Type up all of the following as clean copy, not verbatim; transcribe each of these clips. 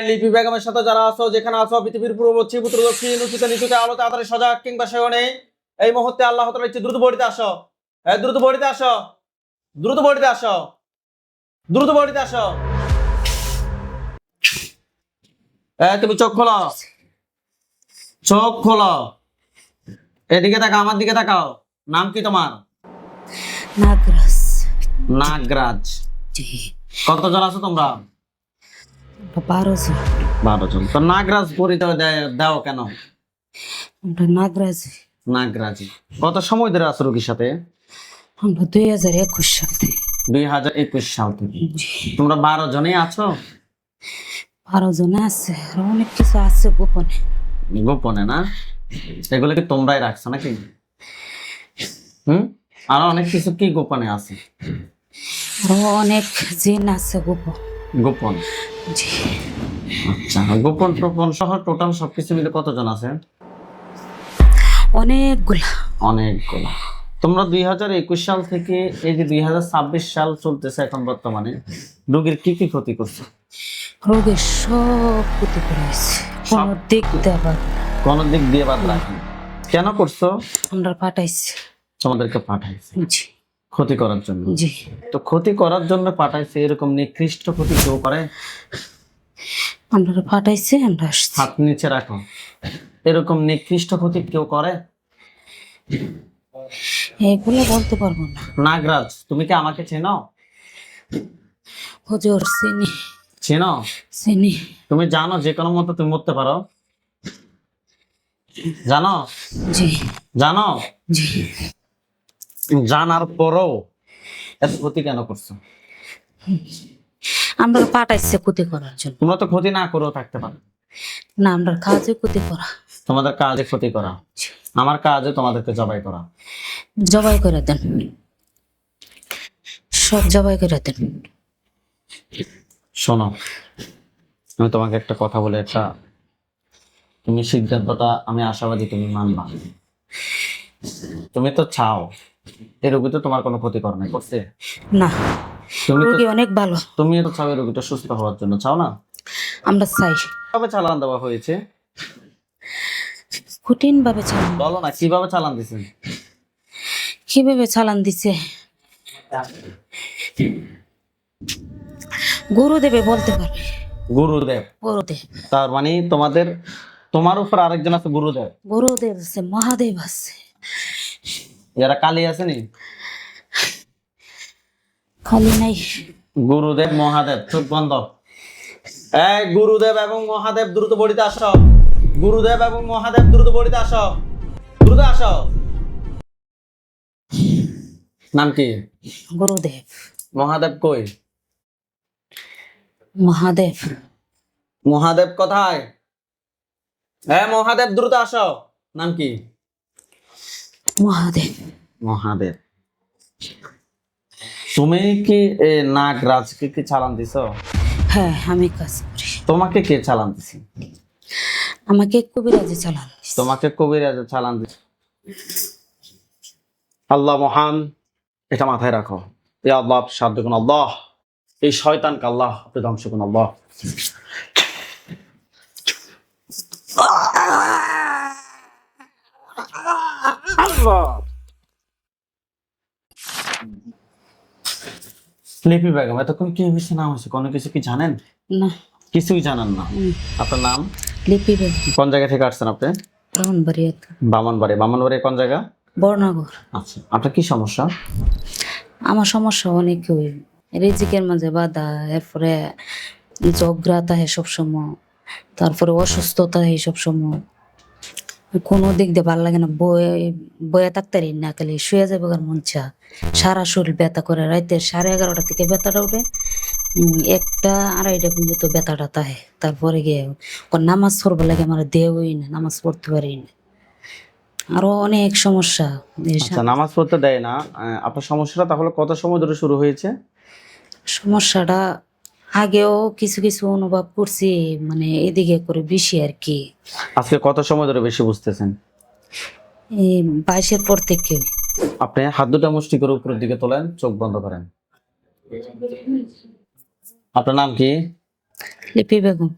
লিপি বেগমের সাথে যারা আছো, যেখানে আছো, পৃথিবীর পূর্ব পশ্চিম উত্তর দক্ষিণ উঁচুতে নিচুতে আলোতে আধারে সজাগ কিংবা সেবনে, এই মুহূর্তে আল্লাহ তাআলা ইচ্ছে দ্রুত বড়িতে আসো, দ্রুত বড়িতে আসো, দ্রুত বড়িতে আসো, দ্রুত বড়িতে আসো। তুমি চোখ খোলো, চোখ খোলো, এদিকে তাকাও, আমার দিকে তাকাও। নাম কি তোমার? নাগরাজ। নাগরাজ। জি। কতজন আছো তোমরা? 12 জন। 12 জন। তো নাগরাজ পরিচয় দাও কেন? আমরা নাগরাজ। নাগরাজি। কত সময় ধরে আছো রোগীর সাথে? আমরা 2021 সাল থেকে। 2021 সাল থেকে। জি। তোমরা 12 জনই আছো? 12 জন আছে, আর অনেক কিছু আছে গোপনে। গোপনে না? এগুলো কি তোমরাই রাখছো নাকি? আর অনেক কিছু কি গোপনে আছে? আরো অনেক জিন আছে গোপন। গোপন। জি। আচ্ছা, গোপন টোপন সহ টোটাল সবকিছু মিলে কতজন আছে? অনেকগুলা। অনেকগুলা। তোমরা 2021 সাল থেকে এই যে 2026 সাল চলতেছে এখন বর্তমানে, রোগীর কি কি ক্ষতি করছে? রোগের সব ক্ষতি করেছে, কোন দিক দেবার কোন দিক দিয়ে বাদ রাখি? কেন করছো? আমরা পাঠাইছি। তোমাদেরকে পাঠাইছে জি। ক্ষতি করার জন্য? জি। তো ক্ষতি করার জন্য পাঠাইছে, এরকম নিকৃষ্ট ক্ষতি কেউ করে? আমরা পাঠাইছি, আমরা আসছি। হাত নিচে রাখো। এরকম নিকৃষ্ট ক্ষতি কেউ করে? এগুলো বলতে পারবো না। নাগরাজ, তুমি কি আমাকে চেনো? হুজুর চিনি। চেনো? চিনি। তুমি জানো যে কোনো মতো তুমি মরতে পারো? জানো? জি। জানো? জি। জানার পরও এত ক্ষতি কেন করছো? আমরা পাঠাইছি ক্ষতি করার জন্য। তোমরা তো ক্ষতি না করেও থাকতে পারো। না, আমরা কাজে ক্ষতি করা। তোমাদের কাজে ক্ষতি করা, আমার কাজে তোমাদেরকে জবাই করা। জবাই করে দেন, সব জবাই করে দেন। শোনো, আমি তোমাকে একটা কথা বলে, একটা তুমি সিদ্ধান্তটা, আমি আশাবাদী তুমি মানবা। তুমি তো চাও এই রোগী তো তোমার কোনো ক্ষতি করে নাই, করছে? না, তুমি তো রোগী অনেক ভালো। তুমি তো চাও এই রোগীটা সুস্থ হওয়ার জন্য, চাও না? আমরা চাই। কিভাবে চালান দেওয়া হয়েছে কঠিন ভাবে চালান। বলো না, কিভাবে চালান দিছেন? কিভাবে চালান দিছে গুরুদেবে বলতে পারবে। গুরুদেব? গুরুদেব। তার মানে তোমার উপর আরেকজন আছে গুরুদেব? গুরুদেব আছে, মহাদেব আছে। যারা কালী আছে নি? খালি নাই। গুরুদেব মহাদেব, চোখ বন্ধ। গুরুদেব এবং মহাদেব দ্রুত বড়িতে আসো। গুরুদেব এবং মহাদেব দ্রুত বড়িতে আসো, দ্রুত আসো। নাম কি? গুরুদেব। মহাদেব কই? মহাদেব। মহাদেব কোথায়? মহাদেব দ্রুত আসো। নাম কি? মহাদেব। মহাদেব। তুমি কি নাগরাজকে কি চালান দিছ? হ্যাঁ, আমি কাজ করি। তোমাকে কে চালান দিছে? আমাকে কবিরাজে চালান দিছে। তোমাকে কবিরাজ চালান দিছে। আল্লাহ মহান, এটা মাথায় রাখো। ইয়া আল্লাহ, সাহায্য করুন আল্লাহ। এই শয়তানকে আল্লাহ আপনি ধ্বংস করুন আল্লাহ। আল্লাহ। লিপি বেগম, এতক্ষণ কি হয়েছে না হয়েছে কোনো কিছু কি জানেন? না। কিছুই জানেন না? আপনার নাম? লিপি বেগম। কোন জায়গা থেকে আসছেন আপনি? ব্রাহ্মণবাড়িয়া। বামনবাড়ি। বামনবাড়ি কোন জায়গা? বর্ণাগর। আচ্ছা, আপনার কি সমস্যা? আমার সমস্যা অনেক, ওই রিজিকের মাঝে বাধা, এরপরে ঝগড়াতা হয় সবসময়, তারপরে অসুস্থতা হয় সবসময়, কোনো দিক দিয়ে ভালো লাগে না। বয়ে থাকতে পারি না, খালি শুয়ে যাবে মন চা। সারা শরীর ব্যথা করে, রাতে 11:30 থেকে ব্যথাটা উঠে, 1টা 2:30 পর্যন্ত ব্যথাটা থাকে। তারপরে গিয়ে নামাজ পড়বো লাগে, আমার দেহই না, নামাজ পড়তে পারি না। আরো অনেক সমস্যা। আচ্ছা, নামাজ পড়তে দেয় না। আপনার সমস্যাটা তাহলে কত সময় ধরে শুরু হয়েছে? সমস্যাটা আগেও কিছু কিছু অনুভব করছি, মানে এদিকে করে বেশি আর কি। আজকে কত সময় ধরে বেশি বুঝতেছেন? এই 22-এর পর থেকে। আপনি হাত দুটো মুষ্টি করে উপরের দিকে তোলেন, চোখ বন্ধ করেন। আপনার নাম কি? লিপি বেগম।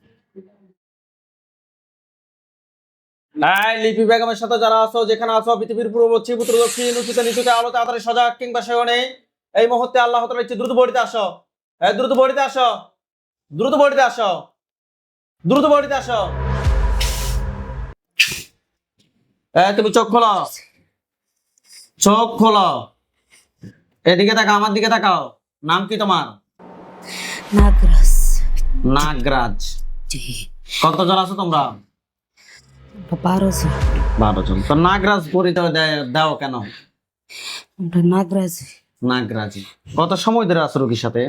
এই লিপি বেগমের সাথে যারা আছো, যেখানে আছো, পৃথিবীর পূর্ব পশ্চিম উত্তর দক্ষিণ উঁচুতে নিচুতে আলো তাড়াতাড়ি সজাগ কিংবা সেবনে এই মুহূর্তে আল্লাহ তাআলা ইচ্ছে দ্রুত বড়িতে আসো। দ্রুত বড়িতে আসো, দ্রুত বড়িতে আসো, দ্রুত বড়িতে আসো। তুমি চোখ খোলো, চোখ খোলো, এদিকে তাকাও, আমার দিকে তাকাও। নাম কি তোমার? নাগরাজ। নাগরাজ। জি। কতজন আছো তোমরা? 12 জন। 12 জন। তো নাগরাজ পরিচয় দাও কেন? আমরা নাগরাজ। নাগরাজ। কত সময় ধরে আছো রোগীর সাথে?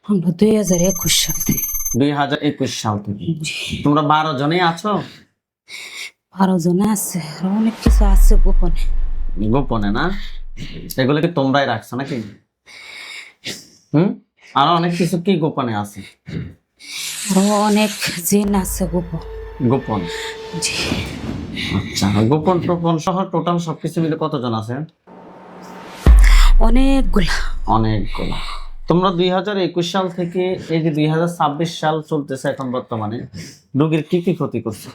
আমরা 2021 সাল থেকে। 2021 সাল থেকে। জি। তোমরা 12 জনেই আছো? 12 জন আছে, আর অনেক কিছু আছে গোপনে। গোপনে না? এগুলো কি তোমরাই রাখছো নাকি? আর অনেক কিছু কি গোপনে আছে? আরো অনেক জিন আছে গোপন। গোপন। জি। আচ্ছা, গোপন টোপন সহ টোটাল সবকিছু মিলে কতজন আছে? অনেকগুলা। অনেকগুলো। তোমরা 2021 সাল থেকে এই যে 2026 সাল চলতেছে এখন বর্তমানে, রোগীর কি কি ক্ষতি করছে?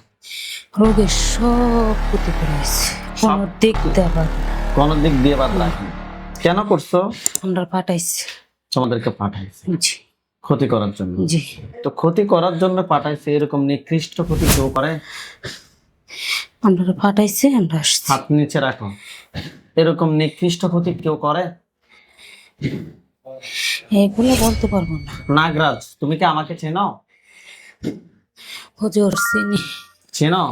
রোগের সব ক্ষতি করে হয়েছে, কোনো দিক দেবার কোন দিক দিয়ে বাদ রাখি? কেন করছো? আমরা পাঠাইছি। তোমাদেরকে পাঠাইছে জি। ক্ষতি করার জন্য? জি। তো ক্ষতি করার জন্য পাঠাইছে, এরকম নিকৃষ্ট ক্ষতি কেউ করে? আমরা পাঠাইছি, আমরা আসছি। হাত নিচে রাখো। এরকম নিকৃষ্ট ক্ষতি কেউ করে? এগুলো বলতে পারবো না। নাগরাজ, তুমি কি আমাকে চেনো? হুজুর চিনি। চেনো?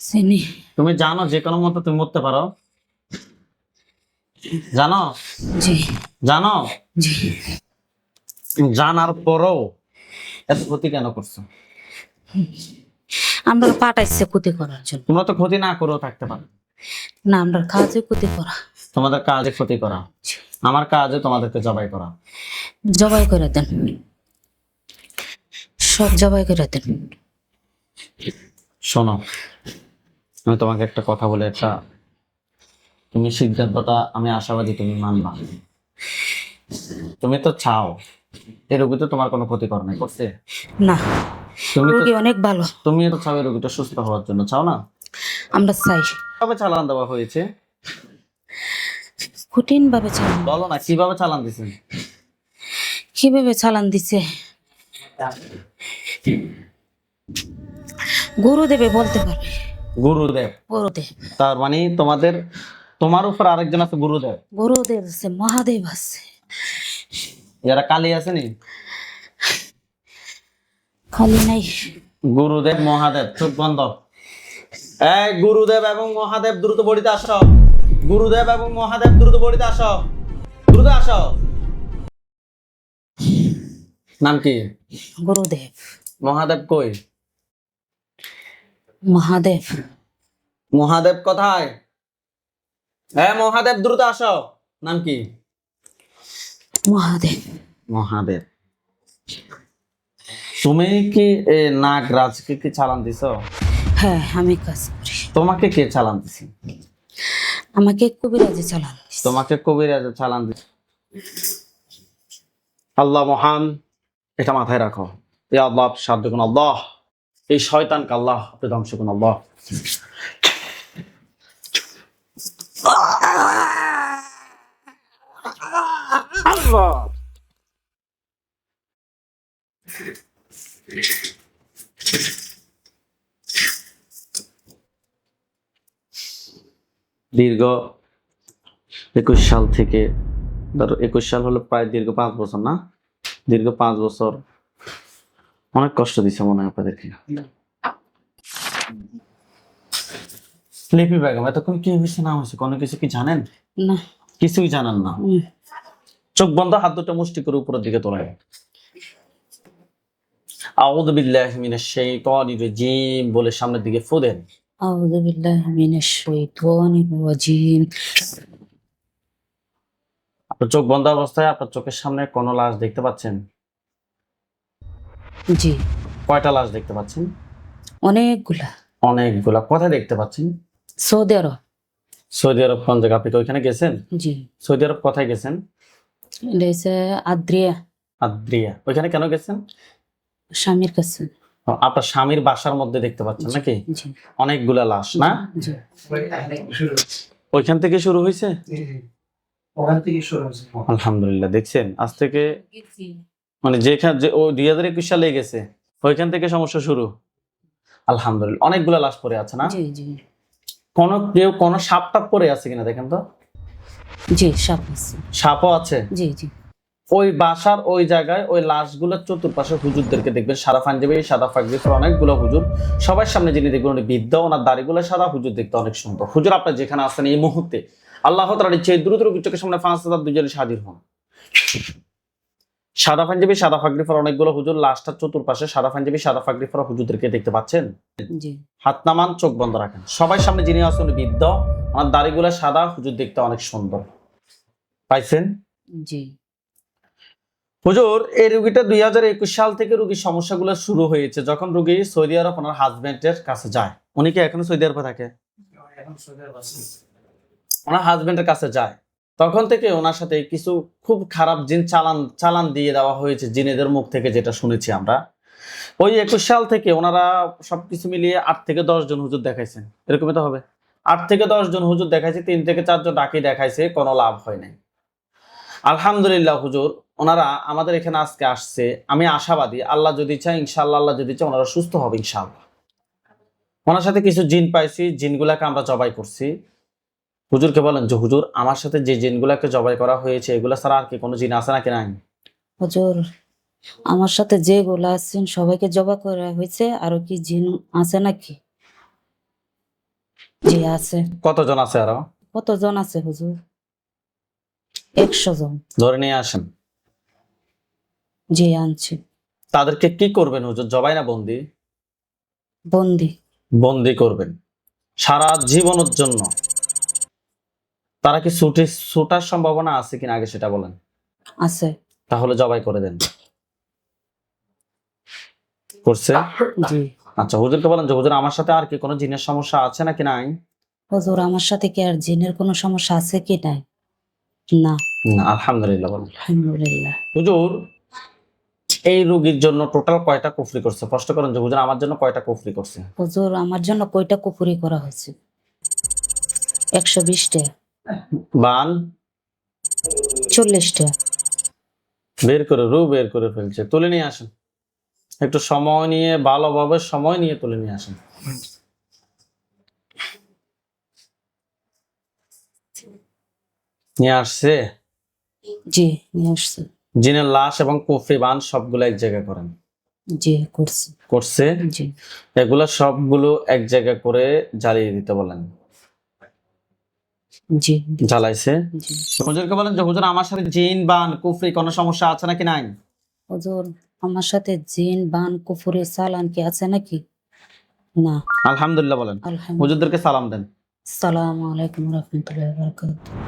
চিনি। তুমি জানো যে কোনো মতো তুমি মরতে পারো? জানো? জি। জানো? জি। জানার পরও এত ক্ষতি কেন করছো? আমরা পাঠাইছে ক্ষতি করার জন্য। তোমরা তো ক্ষতি না করেও থাকতে পারো। না, আমরা কাজে ক্ষতি করা। তোমাদের কাজে ক্ষতি করা, আমার কাজে তোমাদেরকে জবাই করা। জবাই করে দেন, সব জবাই করে দেন। শোনো, আমি তোমাকে একটা কথা বলে একটা তুমি সিদ্ধান্তটা, আমি আশাবাদী তুমি মানবা। তুমি তো চাও এই রোগী তো তোমার কোনো ক্ষতি করে নাই, করছে? না, তুমি তো রোগী অনেক ভালো। তুমি তো চাও এই রোগীটা সুস্থ হওয়ার জন্য, চাও না? আমরা চাই। কিভাবে চালান দেওয়া হয়েছে কঠিন ভাবে চালান। বলো না, কিভাবে চালান দিছেন? কিভাবে চালান দিছে গুরুদেবে বলতে পারবে। গুরুদেব? গুরুদেব। তার মানে তোমার উপর আরেকজন আছে গুরুদেব? গুরুদেব আছে, মহাদেব আছে। এরা কালী আছে নি? খালি নাই। গুরুদেব মহাদেব, চোখ বন্ধ। এই গুরুদেব এবং মহাদেব দ্রুত বড়িতে আসো। গুরুদেব এবং মহাদেব দ্রুত বড়িতে আসো, দ্রুত আসো। নাম কি? গুরুদেব। মহাদেব কই? মহাদেব। মহাদেব কোথায়? হ্যাঁ, মহাদেব দ্রুত আসো। নাম কি? মহাদেব। মহাদেব। তুমি কি নাগরাজকে কি চালান দিছো? হ্যাঁ, আমি কাজ করি। তোমাকে কে চালান দিছে? আমাকে কবিরাজে চালান দিছে। তোমাকে কবিরাজ চালান দিছে। আল্লাহ মহান, এটা মাথায় রাখো। ইয়া আল্লাহ, সাহায্য করুন আল্লাহ। এই শয়তানকে আল্লাহ আপনি ধ্বংস করুন আল্লাহ। আল্লাহ। দীর্ঘ 21 সাল থেকে, ধরো 21 সাল হলো প্রায় দীর্ঘ 5 বছর না? দীর্ঘ 5 বছর অনেক কষ্ট দিচ্ছে মনে হয় আপনাদেরকে। লিপি বেগম, এতক্ষণ কি হয়েছে না হয়েছে কোনো কিছু কি জানেন? না। কিছুই জানেন না? চোখ বন্ধ, হাত দুটো মুষ্টি করে উপরের দিকে তোলেন। আউযু বিল্লাহি মিনাশ শাইতানির রাজিম বলে সামনের দিকে ফু দেন। আউযু বিল্লাহি মিনাশ শাইতানির রাজিম। আপনার চোখ বন্ধ অবস্থায় আপনার চোখের সামনে কোনো লাশ দেখতে পাচ্ছেন? জি। কয়টা লাশ দেখতে পাচ্ছেন? অনেকগুলা। অনেকগুলা। কোথায় দেখতে পাচ্ছেন? সৌদি আরব। সৌদি আরব কোন জায়গা? আপনি কি ওইখানে গেছেন? জি। সৌদি আরব কোথায় গেছেন? এটা হচ্ছে আদ্রিয়া। আদ্রিয়া। ওইখানে কেন গেছেন? স্বামীর কাছে। আপনার স্বামীর বাসার মধ্যে দেখতে পাচ্ছেন নাকি জি অনেকগুলা লাশ না? জি ওইখান থেকে শুরু হয়েছে? ওখান থেকে শুরু হয়েছে। আলহামদুলিল্লাহ, দেখছেন আজ থেকে মানে যেখানে যে ও 2021 সালে গেছে ওইখান থেকে সমস্যা শুরু। আলহামদুলিল্লাহ, অনেকগুলা লাশ পড়ে আছে না? জি জি কেউ কোন সাপ টাপ পড়ে আছে কিনা দেখেন তো। জি সাপ আছে। সাপও আছে। জি জি ওই বাসার ওই জায়গায় ওই লাশগুলোর চতুর্পাশে হুজুরদেরকে দেখবেন, সাদা পাঞ্জাবি সাদা পাগড়ি পরা অনেকগুলো হুজুর। সবার সামনে যিনি দেখবেন উনি বৃদ্ধ, ওনার দাড়িগুলো সাদা, হুজুর দেখতে অনেক সুন্দর। হুজুর আপনার যেখানে আছেন এই মুহূর্তে আল্লাহ তাআলার ইচ্ছে দ্রুত চোখের সামনে 5000 দুজনে হাজির হন। সাদা পাঞ্জাবি সাদা পাগড়ি পরা অনেকগুলো হুজুর, লাশটার চতুর্পাশে সাদা পাঞ্জাবি সাদা পাগড়ি পরা হুজুরদেরকে দেখতে পাচ্ছেন? জি হাত নামান, চোখ বন্ধ রাখেন। সবাই সামনে যিনি আছেন উনি বৃদ্ধ, ওনার দাড়িগুলো সাদা, হুজুর দেখতে অনেক সুন্দর। পাইছেন? জি হুজুর এই রোগীটা 2021 সাল থেকে রোগীর সমস্যাগুলো শুরু হয়েছে যখন রোগী সৌদি আরব ওনার হাজবেন্ডের কাছে যায়। উনি কি এখনো সৌদি আরবে থাকে? এখন সৌদি আরব আছি। ওনার হাজবেন্ডের কাছে যায়, তখন থেকে ওনার সাথে কিছু খুব খারাপ জিন চালান দিয়ে দেওয়া হয়েছে জিনেদের মুখ থেকে, যেটা শুনেছি আমরা। ওই 21 সাল থেকে ওনারা সবকিছু মিলিয়ে 8 থেকে 10 জন হুজুর দেখাইছেন, এরকমই তো হবে। 8 থেকে 10 জন হুজুর দেখাইছে, 3 থেকে 4 জন ডাকি দেখাইছে, কোনো লাভ হয় নাই। আলহামদুলিল্লাহ হুজুর, ওনারা আমাদের এখানে আজকে আসছে, আমি আশাবাদী আল্লাহ যদি চায় ইনশাআল্লাহ, আল্লাহ যদি চায় ওনারা সুস্থ হবে ইনশাআল্লাহ। ওনার সাথে কিছু জিন পাইছি, জিনগুলাকে আমরা জবাই করছি। হুজুরকে বলেন যে হুজুর আমার সাথে যে জিনগুলাকে জবাই করা হয়েছে এগুলা ছাড়া আর কি কোনো জিন আছে নাকি নাই? হুজুর আমার সাথে যেগুলা আছেন সবাইকে জবা করা হয়েছে, আরো কি জিন আছে নাকি? জি আছে। কতজন আছে আরো? কতজন আছে হুজুর? 100 জন। ধরে নিয়ে আসেন। জি আনছি। তাদেরকে কি করবেন হুজুর, জবাই না বন্দি? বন্দি। বন্দি করবেন সারা জীবনের জন্য। তারা কি ছুটার সম্ভাবনা আছে কিনা আগে সেটা বলেন, আছে। তাহলে জবাই করে দেন। করছে? জি আচ্ছা, হুজুরকে বলেন যে হুজুর আমার সাথে আর কি কোনো জিনের সমস্যা আছে নাকি নাই? হুজুর আমার সাথে কি আর জিনের কোনো সমস্যা আছে কি নাই? না। না, আলহামদুলিল্লাহ বলেন। আলহামদুলিল্লাহ। হুজুর এই রোগীর জন্য টোটাল কয়টা কুফরি করছে? প্রশ্ন করেন যে হুজুর আমার জন্য কয়টা কুফরি করছে? হুজুর আমার জন্য কয়টা কুফরি করা হয়েছে? 120টা। বান 40টা। বের করে ফেলছে, তুলে নিয়ে আসেন। একটু সময় নিয়ে, ভালোভাবে সময় নিয়ে তুলে নিয়ে আসেন। নিয়ে আসছে। জি নিয়ে আসছে। জিনের লাশ এবং কুফরি বান সবগুলো এক জায়গায় করেন। জি করছে। করছে? জি এগুলা সবগুলো এক জায়গায় করে জ্বালিয়ে দিতে বলেন। জি জ্বালাইছে? জি। হুজুরকে বলেন যে হুজুর আমার সাথে জিন বান কুফরি কোনো সমস্যা আছে নাকি নাই? হুজুর আমার সাথে জিন বান কুফরি চালান কি আছে নাকি? না। আলহামদুলিল্লাহ বলেন। আলহামদুলিল্লাহ। হুজুরদেরকে সালাম দেন। আসসালামু আলাইকুম রহমতুল্লাহ বারাকাতুহু।